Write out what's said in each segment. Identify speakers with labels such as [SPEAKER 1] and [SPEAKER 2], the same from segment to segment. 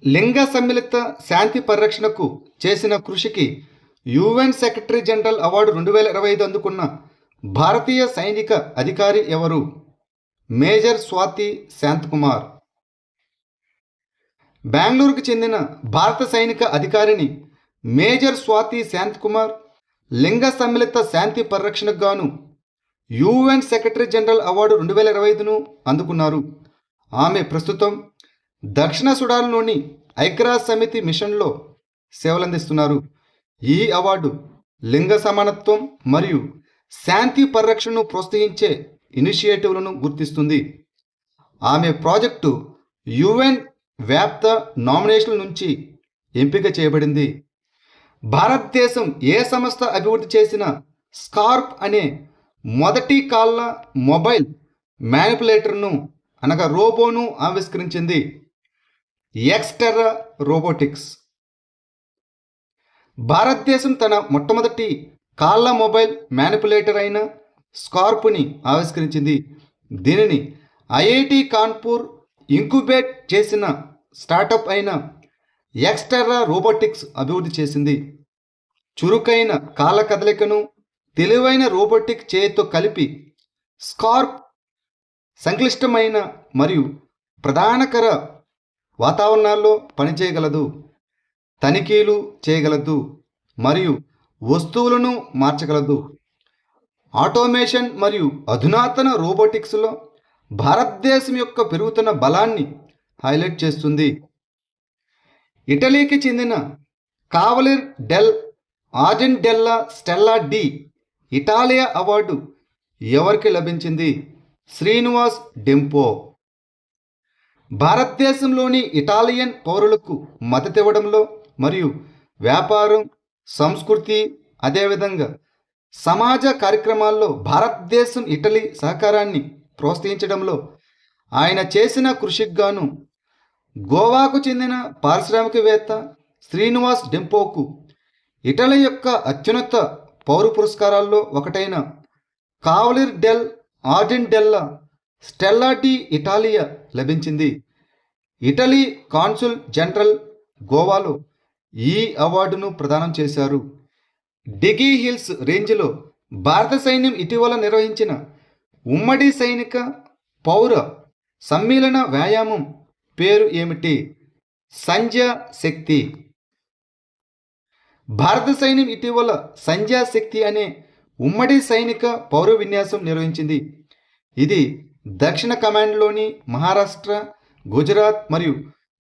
[SPEAKER 1] లింగ సమ్మిళిత శాంతి పరిరక్షణకు చేసిన కృషికి యుఎన్ సెక్రటరీ జనరల్ అవార్డు 2025 అందుకున్న భారతీయ సైనిక అధికారి ఎవరు? మేజర్ స్వాతి శాంతకుమార్. బెంగళూరుకు చెందిన భారత సైనిక అధికారిని మేజర్ స్వాతి శాంతకుమార్ లింగ సమ్మిళిత శాంతి పరిరక్షణకు గాను యుఎన్ సెక్రటరీ జనరల్ అవార్డు 2025ను అందుకున్నారు. ఆమె ప్రస్తుతం దక్షిణ సుడాన్లోని ఐక్యరాజ్య సమితి మిషన్లో సేవలందిస్తున్నారు. ఈ అవార్డు లింగ సమానత్వం మరియు శాంతి పరిరక్షణను ప్రోత్సహించే ఇనిషియేటివ్లను గుర్తిస్తుంది. ఆమె ప్రాజెక్టు యుఎన్ వ్యాప్త నామినేషన్ల నుంచి ఎంపిక చేయబడింది. భారతదేశం ఏ సంస్థ అభివృద్ధి చేసిన స్కార్ప్ అనే మొదటి కాళ్ళ మొబైల్ మ్యానిపులేటర్ను అనగా రోబోను ఆవిష్కరించింది? ఎక్స్టెర్రా రోబోటిక్స్. భారతదేశం తన మొట్టమొదటి కాళ్ళ మొబైల్ మ్యానిపులేటర్ అయిన స్కార్ప్ని ఆవిష్కరించింది. దీనిని ఐఐటి కాన్పూర్ ఇంక్యుబేట్ చేసిన స్టార్టప్ అయిన ఎక్స్టెర్రా రోబోటిక్స్ అభివృద్ధి చేసింది. చురుకైన కాళ్ళ కదలికను తెలివైన రోబోటిక్ చేయతో కలిపి స్కార్ప్ సంక్లిష్టమైన మరియు ప్రధానకర వాతావరణాల్లో పనిచేయగలదు, తనిఖీలు చేయగలదు మరియు వస్తువులను మార్చగలదు. ఆటోమేషన్ మరియు అధునాతన రోబోటిక్స్లో భారతదేశం యొక్క పెరుగుతున్న బలాన్ని హైలైట్ చేస్తుంది. ఇటలీకి చెందిన కావలిర్ డెల్ ఆర్జెంటెల్లా స్టెల్లా డి ఇటాలియా అవార్డు ఎవరికి లభించింది? శ్రీనివాస్ డెంపో. భారతదేశంలోని ఇటాలియన్ పౌరులకు మద్దతివ్వడంలో మరియు వ్యాపారం, సంస్కృతి, అదేవిధంగా సమాజ కార్యక్రమాల్లో భారతదేశం ఇటలీ సహకారాన్ని ప్రోత్సహించడంలో ఆయన చేసిన కృషికి గాను గోవాకు చెందిన పారిశ్రామికవేత్త శ్రీనివాస్ డెంపోకు ఇటలీ యొక్క అత్యున్నత పౌర పురస్కారాల్లో ఒకటైన కావలిర్ డెల్ ఆర్జెంటెల్లా స్టెల్లా డి ఇటాలియా లభించింది. ఇటలీ కాన్సుల్ జనరల్ గోవాలో ఈ అవార్డును ప్రదానం చేశారు. డిగీ హిల్స్ రేంజ్లో భారత సైన్యం ఇటీవల నిర్వహించిన ఉమ్మడి సైనిక పౌర సమ్మేళన వ్యాయామం పేరు ఏమిటి? సంధ్యా శక్తి. భారత సైన్యం ఇటీవల సంధ్యా శక్తి అనే ఉమ్మడి సైనిక పౌర విన్యాసం నిర్వహించింది. ఇది దక్షిణ కమాండ్లోని మహారాష్ట్ర, గుజరాత్ మరియు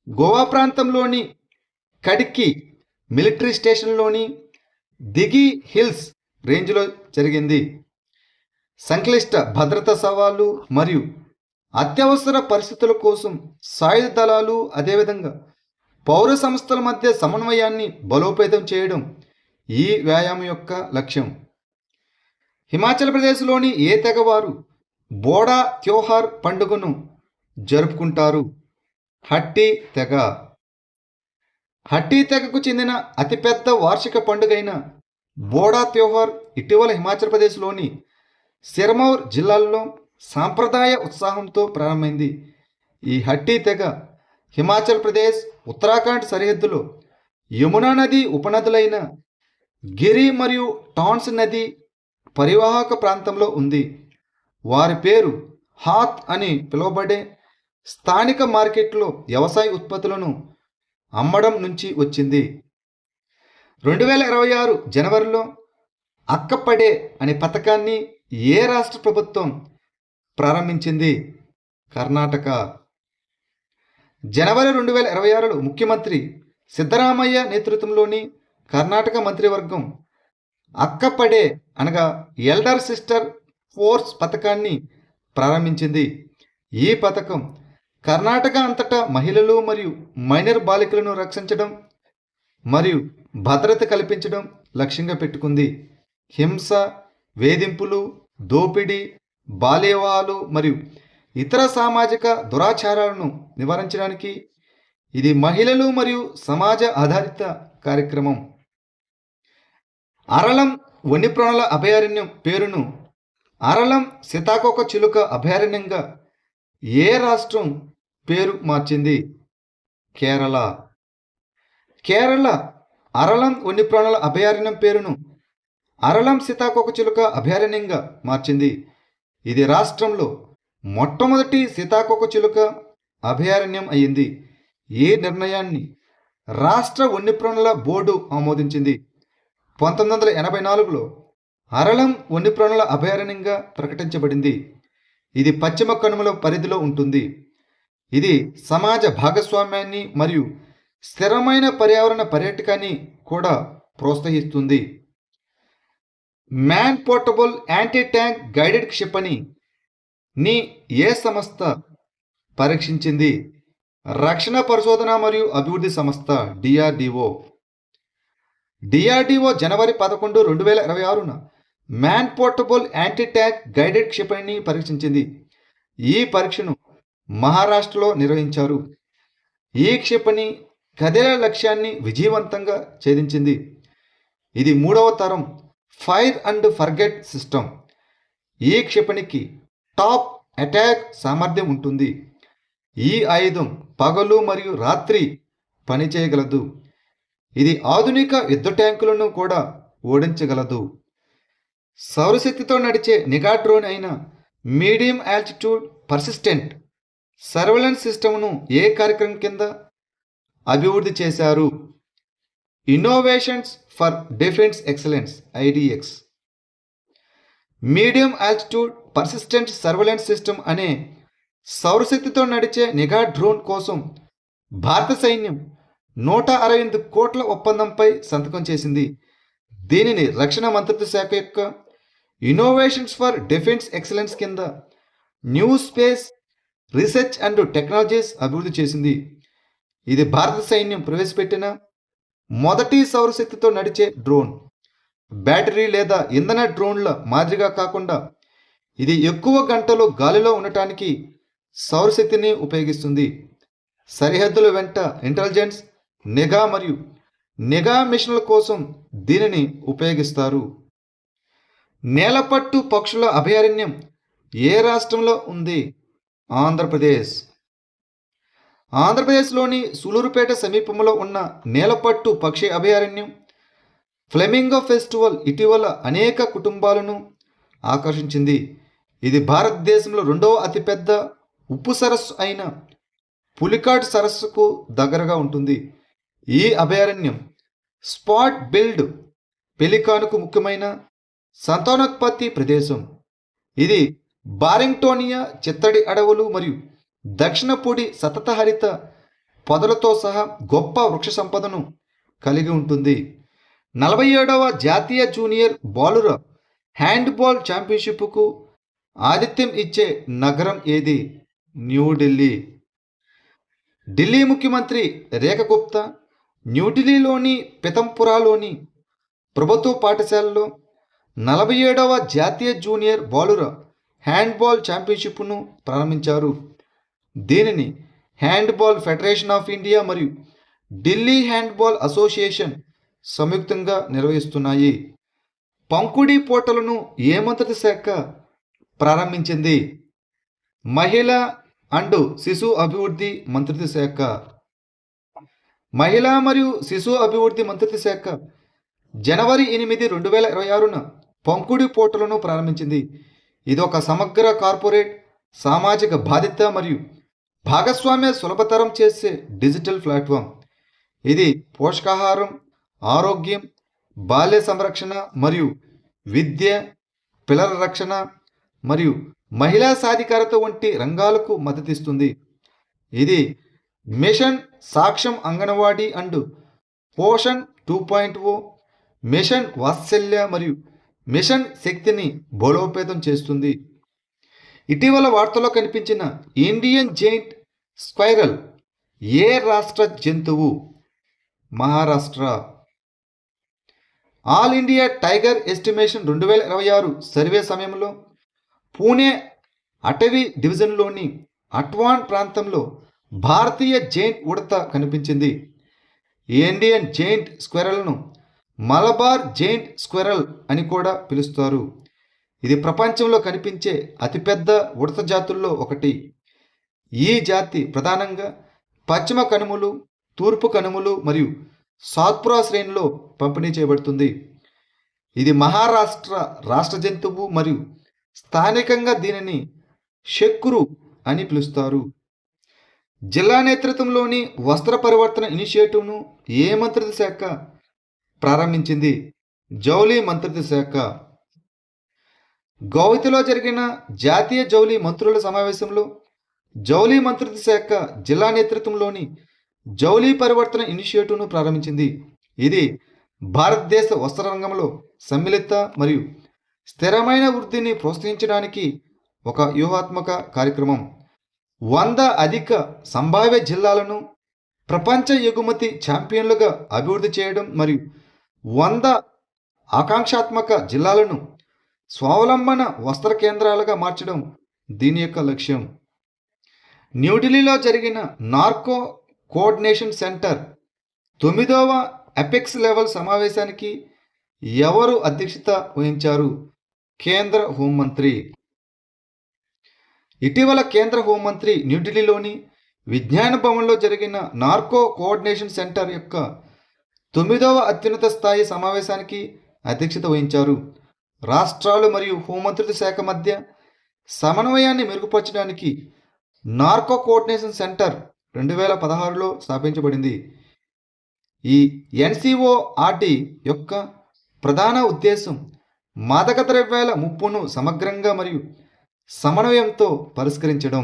[SPEAKER 1] గోవా ప్రాంతంలోని కడ్కి మిలిటరీ స్టేషన్లోని దిగి హిల్స్ రేంజ్లో జరిగింది. సంక్లిష్ట భద్రతా సవాళ్లు మరియు అత్యవసర పరిస్థితుల కోసం సాయుధ దళాలు అదేవిధంగా పౌర సంస్థల మధ్య సమన్వయాన్ని బలోపేతం చేయడం ఈ వ్యాయామం యొక్క లక్ష్యం. హిమాచల్ ప్రదేశ్లోని ఏ తెగవారు బోడా త్యోహార్ పండుగను జరుపుకుంటారు? హట్టి తెగ. హట్టి తెగకు చెందిన అతిపెద్ద వార్షిక పండుగైన బోడా త్యోహార్ ఇటీవల హిమాచల్ ప్రదేశ్లోని సిర్మౌర్ జిల్లాల్లో సాంప్రదాయ ఉత్సాహంతో ప్రారంభమైంది. ఈ హట్టి తెగ హిమాచల్ ప్రదేశ్, ఉత్తరాఖండ్ సరిహద్దులో యమునా నది ఉపనదులైన గిరి మరియు టాన్స్ నది పరివాహక ప్రాంతంలో ఉంది. వారి పేరు హాత్ అని పిలువబడే స్థానిక మార్కెట్లో వ్యవసాయ ఉత్పత్తులను అమ్మడం నుంచి వచ్చింది. 2026 జనవరిలో అక్కపడే అనే పథకాన్ని ఏ రాష్ట్ర ప్రభుత్వం ప్రారంభించింది? కర్ణాటక. జనవరి 2026లో ముఖ్యమంత్రి సిద్ధరామయ్య నేతృత్వంలోని కర్ణాటక మంత్రివర్గం అక్కపడే అనగా ఎల్డర్ సిస్టర్ ఫోర్స్ పథకాన్ని ప్రారంభించింది. ఈ పథకం కర్ణాటక అంతటా మహిళలు మరియు మైనర్ బాలికలను రక్షించడం మరియు భద్రత కల్పించడం లక్ష్యంగా పెట్టుకుంది. హింస, వేధింపులు, దోపిడీ, బాల్య వివాహాలు మరియు ఇతర సామాజిక దురాచారాలను నివారించడానికి ఇది మహిళలు మరియు సమాజ ఆధారిత కార్యక్రమం. అరళం వన్యప్రాణుల అభయారణ్యం పేరును అరళం సీతాకోక చిలుక అభయారణ్యంగా ఏ రాష్ట్రం పేరు మార్చింది? కేరళ. కేరళ అరళం వన్యప్రాణుల అభయారణ్యం పేరును అరళం సీతాకోకచిలుక అభయారణ్యంగా మార్చింది. ఇది రాష్ట్రంలో మొట్టమొదటి సీతాకోకచిలుక అభయారణ్యం అయ్యింది. ఈ నిర్ణయాన్ని రాష్ట్ర వన్యప్రాణుల బోర్డు ఆమోదించింది. 1984లో అరళం వన్యప్రాణుల అభయారణ్యంగా ప్రకటించబడింది. ఇది పశ్చిమ కనుమల పరిధిలో ఉంటుంది. ఇది సమాజ భాగస్వామ్యాన్ని మరియు స్థిరమైన పర్యావరణ పర్యాటకాన్ని కూడా ప్రోత్సహిస్తుంది. Man portable anti tank guided క్షిపణిని ఏ సంస్థ పరీక్షించింది? రక్షణ పరిశోధన మరియు అభివృద్ధి సంస్థ డిఆర్డిఓ. డిఆర్డిఓ జనవరి 11, 2026న man portable anti tank guided క్షిపణిని పరీక్షించింది. ఈ పరీక్షను మహారాష్ట్రలో నిర్వహించారు. ఈ క్షిపణి కదిలే లక్ష్యాన్ని విజయవంతంగా ఛేదించింది. ఇది 3వ తరం ఫైర్ అండ్ ఫర్గెట్ సిస్టమ్. ఈ క్షిపణికి టాప్ అటాక్ సామర్థ్యం ఉంటుంది. ఈ ఆయుధం పగలు మరియు రాత్రి పనిచేయగలదు. ఇది ఆధునిక యుద్ధ ట్యాంకులను కూడా ఓడించగలదు. సౌరశక్తితో నడిచే నిఘా డ్రోన్ అయిన మీడియం ఆల్టిట్యూడ్ పర్సిస్టెంట్ సర్వేలెన్స్ సిస్టమ్ను ఏ కార్యక్రమం కింద అభివృద్ధి చేశారు? Innovations for defence excellence IDEX. Medium altitude persistent surveillance system అనే సౌరశక్తితో నడిచే నిఘా డ్రోన్ కోసం భారత సైన్యం 168 కోట్ల ఒప్పందంపై సంతకం చేసింది. దీనిని రక్షణ మంత్రిత్వ శాఖ యొక్క ఇన్నోవేషన్స్ ఫర్ డిఫెన్స్ ఎక్సలెన్స్ కింద new space research and technologies అభివృద్ధి చేసింది. ఇది భారత సైన్యం ప్రవేశపెట్టిన మొదటి సౌరశక్తితో నడిచే డ్రోన్. బ్యాటరీ లేదా ఇంధన డ్రోన్ల మాదిరిగా కాకుండా ఇది ఎక్కువ గంటలు గాలిలో ఉండటానికి సౌరశక్తిని ఉపయోగిస్తుంది. సరిహద్దుల వెంట ఇంటెలిజెన్స్, నిఘా మరియు నిఘా మిషన్ల కోసం దీనిని ఉపయోగిస్తారు. నేలపట్టు పక్షుల అభయారణ్యం ఏ రాష్ట్రంలో ఉంది? ఆంధ్రప్రదేశ్. ఆంధ్రప్రదేశ్లోని సూలూరుపేట సమీపంలో ఉన్న నేలపట్టు పక్షి అభయారణ్యం ఫ్లెమింగో ఫెస్టివల్ ఇటీవల అనేక కుటుంబాలను ఆకర్షించింది. ఇది భారతదేశంలో 2వ అతిపెద్ద ఉప్పు సరస్సు అయిన పులికాట్ సరస్సుకు దగ్గరగా ఉంటుంది. ఈ అభయారణ్యం స్పాట్ బిల్డ్ పెలికానుకు ముఖ్యమైన సంతానోత్పత్తి ప్రదేశం. ఇది బారింగ్టోనియా చిత్తడి అడవులు మరియు దక్షిణ పొడి సతతహరిత పొదలతో సహా గొప్ప వృక్ష సంపదను కలిగి ఉంటుంది. 47వ జాతీయ జూనియర్ బాలుర హ్యాండ్బాల్ ఛాంపియన్షిప్కు ఆతిథ్యం ఇచ్చే నగరం ఏది? న్యూఢిల్లీ. ఢిల్లీ ముఖ్యమంత్రి రేఖా గుప్తా న్యూఢిల్లీలోని పితంపురాలోని ప్రభుత్వ పాఠశాలలో 47వ జాతీయ జూనియర్ బాలుర హ్యాండ్బాల్ ఛాంపియన్షిప్ను ప్రారంభించారు. దీనిని హ్యాండ్బాల్ ఫెడరేషన్ ఆఫ్ ఇండియా మరియు ఢిల్లీ హ్యాండ్బాల్ అసోసియేషన్ సంయుక్తంగా నిర్వహిస్తున్నాయి. పంకుడి పోటలను ఏ మంత్రిత్వ శాఖ ప్రారంభించింది? మహిళా అండ్ శిశు అభివృద్ధి మంత్రిత్వ శాఖ. మహిళా మరియు శిశు అభివృద్ధి మంత్రిత్వ శాఖ జనవరి 8, 2026న పంకుడి పోర్టల్ను ప్రారంభించింది. ఇది ఒక సమగ్ర కార్పొరేట్ సామాజిక బాధ్యత మరియు భాగస్వామ్య సులభతరం చేసే డిజిటల్ ప్లాట్ఫామ్. ఇది పోషకాహారం, ఆరోగ్యం, బాల్య సంరక్షణ మరియు విద్య, పిల్లల రక్షణ మరియు మహిళా సాధికారత వంటి రంగాలకు మద్దతిస్తుంది. ఇది mission Saksham anganwadi and Poshan 2.0, mission Vatsalya మరియు మిషన్ శక్తిని బలోపేతం చేస్తుంది. ఇటీవల వార్తల్లో కనిపించిన ఇండియన్ జెయింట్ స్క్వైరల్ ఏ రాష్ట్ర జంతువు? Maharashtra. All India tiger estimation 2026 survey సమయంలో పూణే అటవీ డివిజన్లోని అట్వాన్ ప్రాంతంలో భారతీయ జెయింట్ ఉడత కనిపించింది. ఇండియన్ జెయింట్ స్క్వెరల్ను మలబార్ జెయింట్ స్క్వెరల్ అని కూడా పిలుస్తారు. ఇది ప్రపంచంలో కనిపించే అతిపెద్ద ఉడత జాతుల్లో ఒకటి. ఈ జాతి ప్రధానంగా పశ్చిమ కనుమలు, తూర్పు కనుమలు మరియు సాత్పురా శ్రేణిలో పంపిణీ చేయబడుతుంది. ఇది మహారాష్ట్ర రాష్ట్ర జంతువు మరియు స్థానికంగా దీనిని షెక్కురు అని పిలుస్తారు. జిల్లా నేతృత్వంలోని వస్త్ర పరివర్తన ఇనిషియేటివ్ను ఏ మంత్రిత్వ శాఖ ప్రారంభించింది? జౌళి మంత్రిత్వ శాఖ. గౌహతిలో జరిగిన జాతీయ జౌళి మంత్రుల సమావేశంలో జౌళి మంత్రిత్వ శాఖ జిల్లా నేతృత్వంలోని జౌళి పరివర్తన ఇనిషియేటివ్ను ప్రారంభించింది. ఇది భారతదేశ వస్త్ర రంగంలో సమ్మిళిత మరియు స్థిరమైన వృద్ధిని ప్రోత్సహించడానికి ఒక వ్యూహాత్మక కార్యక్రమం. 100 అధిక సంభావ్య జిల్లాలను ప్రపంచ ఎగుమతి ఛాంపియన్లుగా అభివృద్ధి చేయడం మరియు 100 ఆకాంక్షాత్మక జిల్లాలను స్వావలంబన వస్త్ర కేంద్రాలుగా మార్చడం దీని యొక్క లక్ష్యం. న్యూఢిల్లీలో జరిగిన నార్కో కోఆర్డినేషన్ సెంటర్ 9వ అపెక్స్ లెవెల్ సమావేశానికి ఎవరు అధ్యక్షత వహించారు? కేంద్ర హోంమంత్రి. ఇటీవల కేంద్ర హోంమంత్రి న్యూఢిల్లీలోని విజ్ఞాన భవన్లో జరిగిన నార్కో కోఆర్డినేషన్ సెంటర్ యొక్క 9వ అత్యున్నత స్థాయి సమావేశానికి అధ్యక్షత వహించారు. రాష్ట్రాలు మరియు హోంమంత్రిత్వ శాఖ మధ్య సమన్వయాన్ని మెరుగుపరచడానికి నార్కో కోఆర్డినేషన్ సెంటర్ 2016లో స్థాపించబడింది. ఈ ఎన్సిఓఆర్డి యొక్క ప్రధాన ఉద్దేశం మాదక ద్రవ్యాల ముప్పును సమగ్రంగా మరియు సమన్వయంతో పరిష్కరించడం.